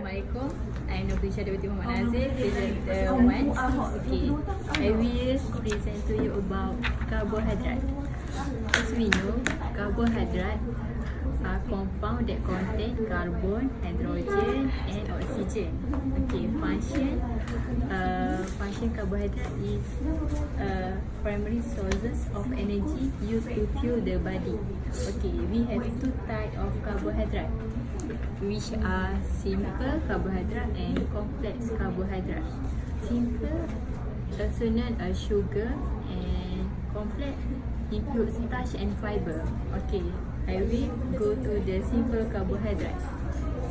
Assalamualaikum. I am Dr. Stm3201 presenter 1. Okay, I will present to you about carbohydrate. As we know, carbohydrate are compound that contain carbon, hydrogen and oxygen. Okay, function carbohydrate is primary sources of energy used to fuel the body. Okay, we have two types of carbohydrate, which are simple carbohydrate and complex carbohydrate. Simple also known as sugar, and complex includes starch and fiber. Okay, I will go to the simple carbohydrate.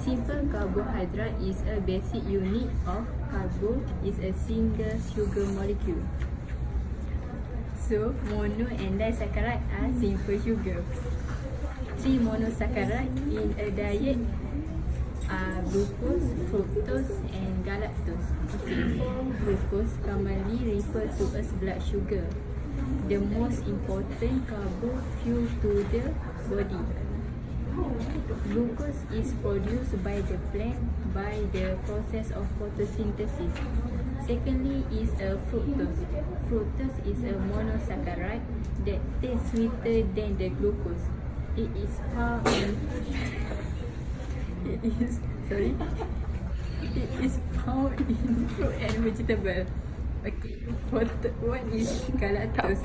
Simple carbohydrate is a basic unit of carbo, is a single sugar molecule. So mono and disaccharide are simple sugar. Three monosaccharide in a diet are glucose, fructose and galactose. Okay, glucose commonly referred to as blood sugar, the most important carbo fuel to the body. Glucose is produced by the plant by the process of photosynthesis. Secondly is a fructose. Fructose is a monosaccharide that tastes sweeter than the glucose. It is found in fruit and vegetable. Okay, what is galactose?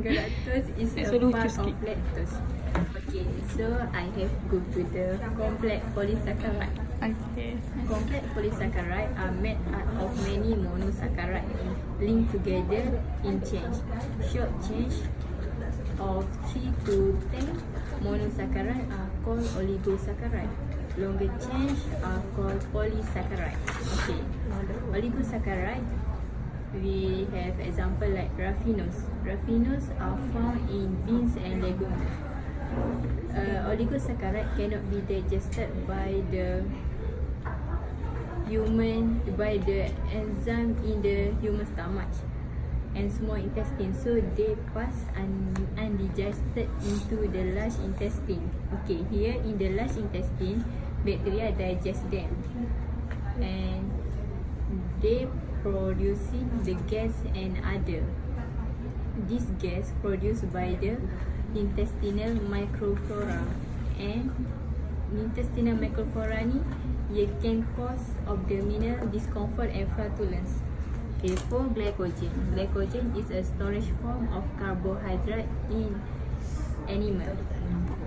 Galactose is a part of lactose. Okay, so I have go to the complex polysaccharide. Okay. Complex polysaccharide are made out of many monosaccharides linked together in chains. Short chains of 3 to 10 monosaccharides are called oligosaccharide. Longer chains are called polysaccharide. Okay, oligosaccharide, we have example like raffinose. Raffinose are found in beans and legumes. Oligosaccharide cannot be digested by the enzyme in the human stomach and small intestine, so they pass undigested into the large intestine. Okay, here in the large intestine, bacteria digest them and they producing the gas and other. This gas produced by the intestinal microflora, and intestinal microflora ni ia can cause abdominal discomfort and flatulence. Okay, for glycogen. Glycogen is a storage form of carbohydrate in animal.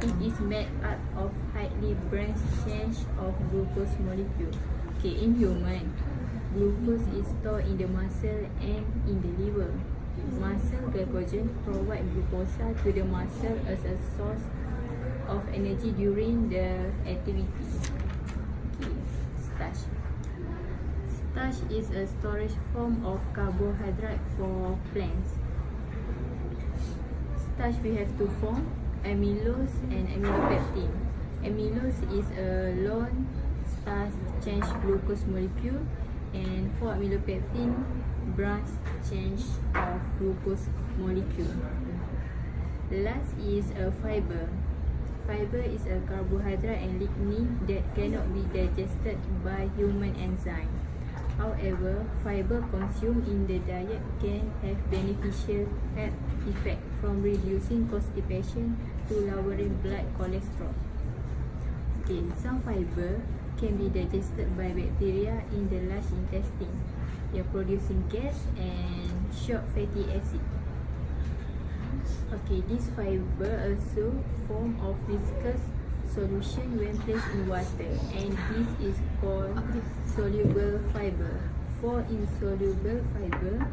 It is made up of highly branched chains of glucose molecule. Okay, in human, glucose is stored in the muscle and in the liver. Muscle glycogen provide glucose to the muscle as a source of energy during the activity. Okay, starch. Starch is a storage form of carbohydrate for plants. Starch we have two forms, amylose and amylopectin. Amylose is a lone starch change glucose molecule, and for amylopectin, branch change of glucose molecule. Last is a fiber. Fiber is a carbohydrate and lignin that cannot be digested by human enzyme. However, fiber consumed in the diet can have beneficial health effect, from reducing constipation to lowering blood cholesterol. Okay, some fiber can be digested by bacteria in the large intestine. They are producing gas and short fatty acid. Okay, this fiber also form of viscous solution when placed in water, and this is called soluble fiber. For insoluble fiber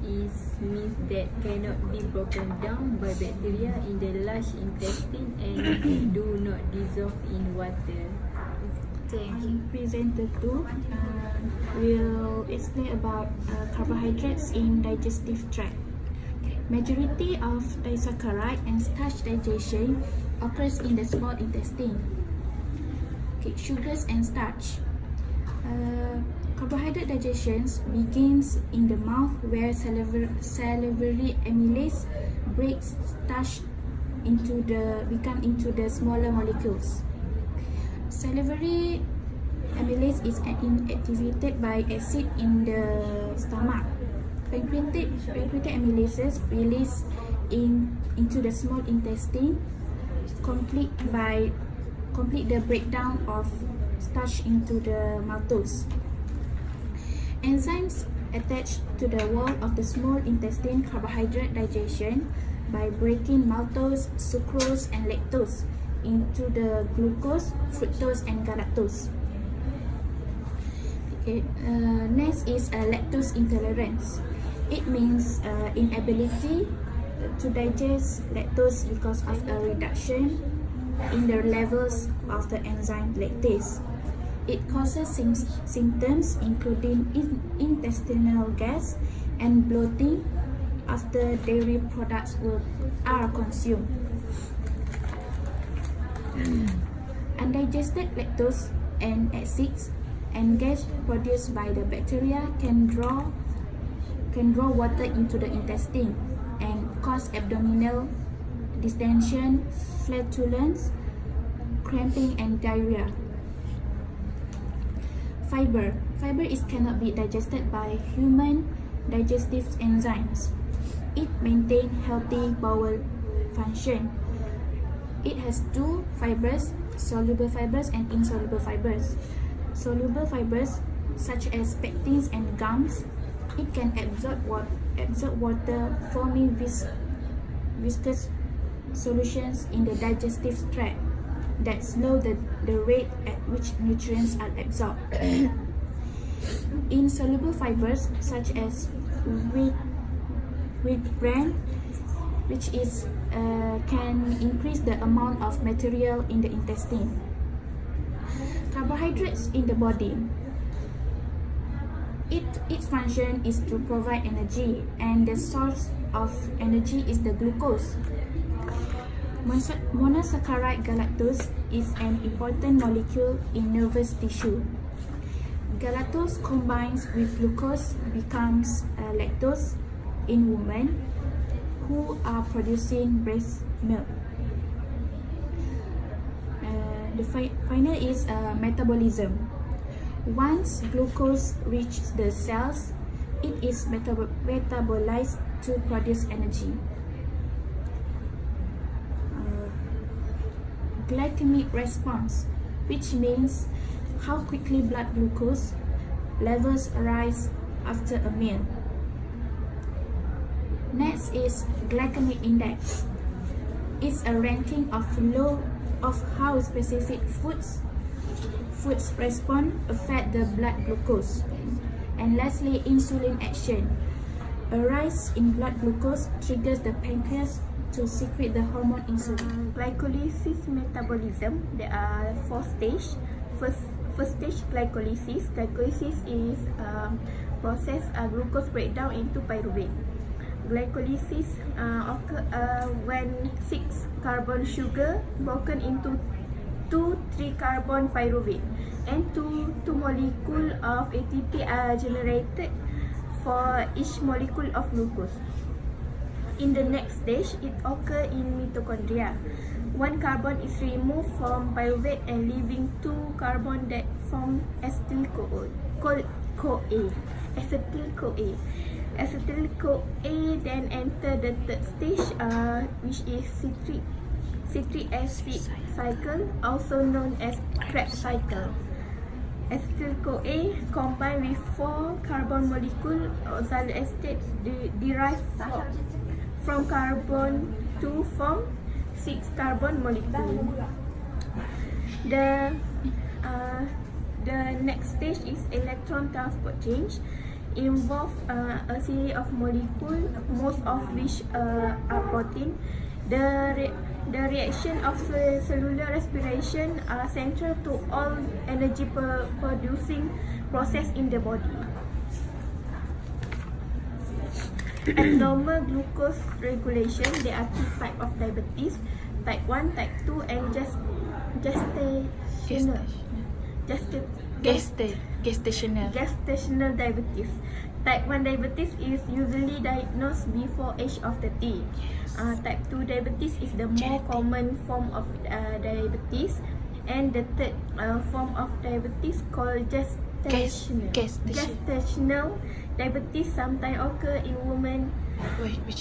means that cannot be broken down by bacteria in the large intestine and do not dissolve in water. Presenter 2 will explain about carbohydrates in digestive tract. Majority of disaccharide and starch digestion occurs in the small intestine. Okay, sugars and starch. Carbohydrate digestion begins in the mouth, where salivary amylase breaks starch into the smaller molecules. Salivary amylase is inactivated by acid in the stomach. Pancreatic amylases release into the small intestine, complete the breakdown of starch into the maltose. Enzymes attach to the wall of the small intestine carbohydrate digestion by breaking maltose, sucrose, and lactose into the glucose, fructose, and galactose. Okay. Next is lactose intolerance. It means inability to digest lactose because of a reduction in the levels of the enzyme lactase. It causes symptoms including intestinal gas and bloating after dairy products are consumed. Undigested lactose and acids and gas produced by the bacteria can draw water into the intestine and cause abdominal distension, flatulence, cramping, and diarrhea. Fiber cannot be digested by human digestive enzymes. It maintains healthy bowel function. It has two fibers, soluble fibers and insoluble fibers. Soluble fibers such as pectins and gums, it can absorb water, forming viscous solutions in the digestive tract that slow the rate at which nutrients are absorbed. Insoluble fibers such as wheat bran, which can increase the amount of material in the intestine. Carbohydrates in the body. Its function is to provide energy, and the source of energy is the glucose. Monosaccharide galactose is an important molecule in nervous tissue. Galactose combines with glucose becomes lactose in women who are producing breast milk. The final is metabolism. Once glucose reaches the cells, it is metabolized to produce energy. Glycemic response, which means how quickly blood glucose levels rise after a meal. Next is glycemic index. It's a ranking of how specific foods affect the blood glucose. And lastly, insulin action. A rise in blood glucose triggers the pancreas to secrete the hormone insulin. Glycolysis metabolism, there are 4 stages. First stage, glycolysis. Glycolysis is process glucose breakdown into pyruvate. Glycolysis occurs when 6 carbon sugar broken into 2-3 carbon pyruvate, and 2 molecules of ATP are generated for each molecule of glucose. In the next stage, it occurs in mitochondria. 1 carbon is removed from pyruvate and leaving 2 carbon that form acetyl-CoA. Acetyl-CoA then enter the third stage, which is citric acid cycle, also known as Krebs cycle. Acetyl-CoA combined with 4 carbon molecule oxalic acetate derived from carbon to form 6 carbon molecule. The next stage is electron transport change. Involve a series of molecules, most of which are protein. The reaction of cellular respiration are central to all energy producing process in the body. Abnormal glucose regulation. There are 2 types of diabetes: type 1, type 2, and gestational diabetes. Type 1 diabetes is usually diagnosed before age of 30. Type 2 diabetes is the more common form of diabetes. And the third form of diabetes called gestational diabetes sometimes occur in women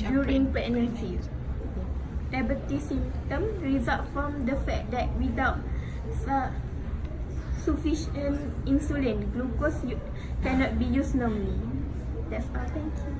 during pregnancy. Diabetes symptoms result from the fact that without sufficient insulin, glucose cannot be used normally. That's all. Thank you.